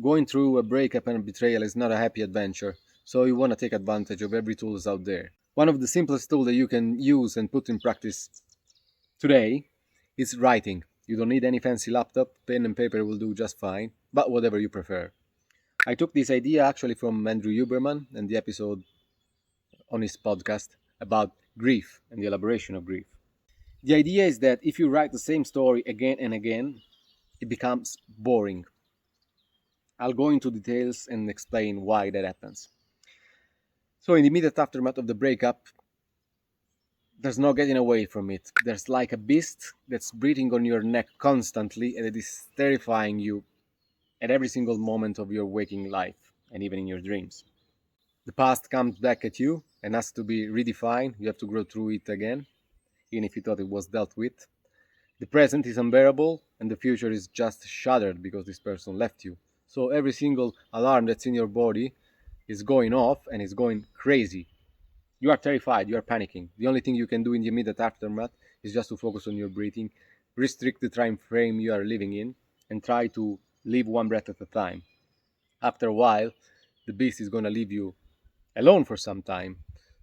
Going through a breakup and a betrayal is not a happy adventure, so you want to take advantage of every tool that's out there. One of the simplest tools that you can use and put in practice today is writing. You don't need any fancy laptop, pen and paper will do just fine, but whatever you prefer. I took this idea actually from Andrew Huberman and the episode on his podcast about grief and the elaboration of grief. The idea is that if you write the same story again and again, it becomes boring. I'll go into details and explain why that happens. So, in the immediate aftermath of the breakup, there's no getting away from it. There's like a beast that's breathing on your neck constantly, and it is terrifying you at every single moment of your waking life and even in your dreams. The past comes back at you and has to be redefined. You have to grow through it again, even if you thought it was dealt with. The present is unbearable, and the future is just shattered because this person left you. So every single alarm that's in your body is going off and is going crazy. You are terrified, you are panicking. The only thing you can do in the immediate aftermath is just to focus on your breathing, restrict the time frame you are living in, and try to live one breath at a time. After a while, the beast is going to leave you alone for some time,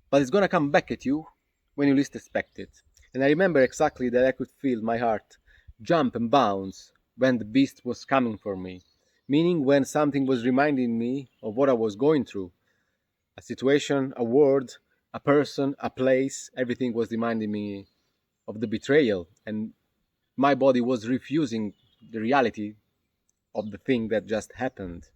but it's going to come back at you when you least expect it. And I remember exactly that I could feel my heart jump and bounce when the beast was coming for me, meaning when something was reminding me of what I was going through. A situation, a word, a person, a place, everything was reminding me of the betrayal, and my body was refusing the reality of the thing that just happened.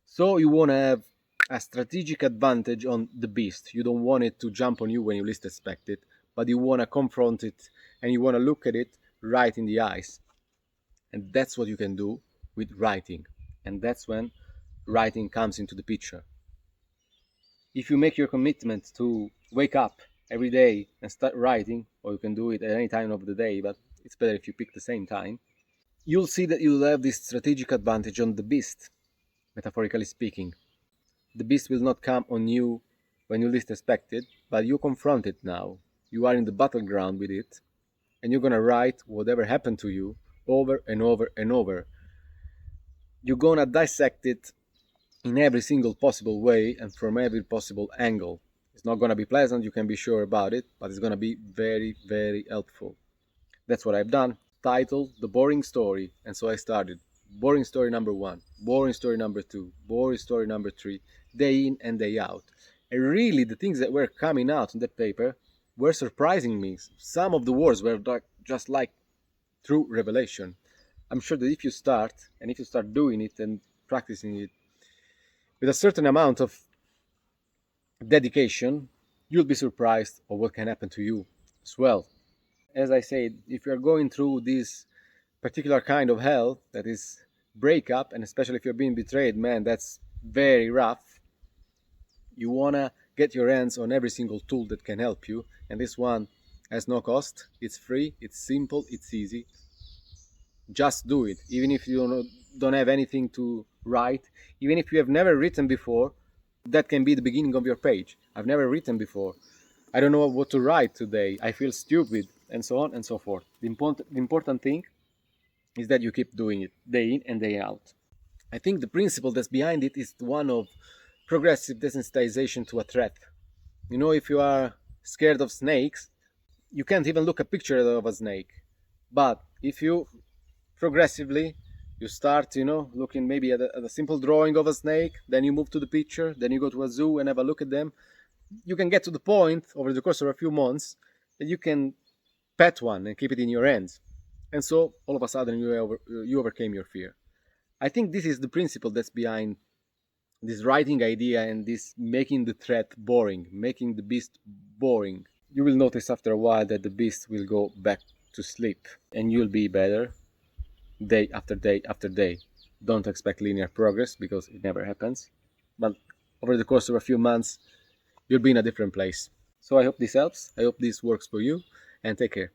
So you want to have a strategic advantage on the beast. You don't want it to jump on you when you least expect it, but you want to confront it and you want to look at it right in the eyes. And that's what you can do with writing. And that's when writing comes into the picture. If you make your commitment to wake up every day and start writing, or you can do it at any time of the day, but it's better if you pick the same time, you'll see that you'll have this strategic advantage on the beast, metaphorically speaking. The beast will not come on you when you least expect it, but you confront it now. You are in the battleground with it, and you're gonna write whatever happened to you over and over and over. You're gonna dissect it in every single possible way and from every possible angle. It's not gonna be pleasant, you can be sure about it, but it's gonna be very, very helpful. That's what I've done. Titled The Boring Story, and so I started. Boring story number one, boring story number two, boring story number three, day in and day out. And really, the things that were coming out in that paper were surprising me. Some of the words were just like true revelation. I'm sure that if you start, and if you start doing it and practicing it with a certain amount of dedication, you'll be surprised of what can happen to you as well. As I said, if you're going through this particular kind of hell, that is breakup, and especially if you're being betrayed, man, that's very rough. You wanna get your hands on every single tool that can help you, and this one has no cost. It's free, it's simple, it's easy. Just do it, even if you don't have anything to write, even if you have never written before. That can be the beginning of your page. I've never written before. I don't know what to write today. I feel stupid, and so on and so forth. The important thing is that you keep doing it day in and day out. I think the principle that's behind it is one of progressive desensitization to a threat. You know, if you are scared of snakes, you can't even look a picture of a snake. But if you progressively you start, looking maybe at a simple drawing of a snake, then you move to the picture, then you go to a zoo and have a look at them, you can get to the point over the course of a few months that you can pet one and keep it in your hands. And so all of a sudden you overcame your fear. I think this is the principle that's behind this writing idea and this making the threat boring, making the beast boring. You will notice after a while that the beast will go back to sleep and you'll be better day after day after day. Don't expect linear progress because it never happens. But over the course of a few months, you'll be in a different place. So I hope this helps. I hope this works for you, and take care.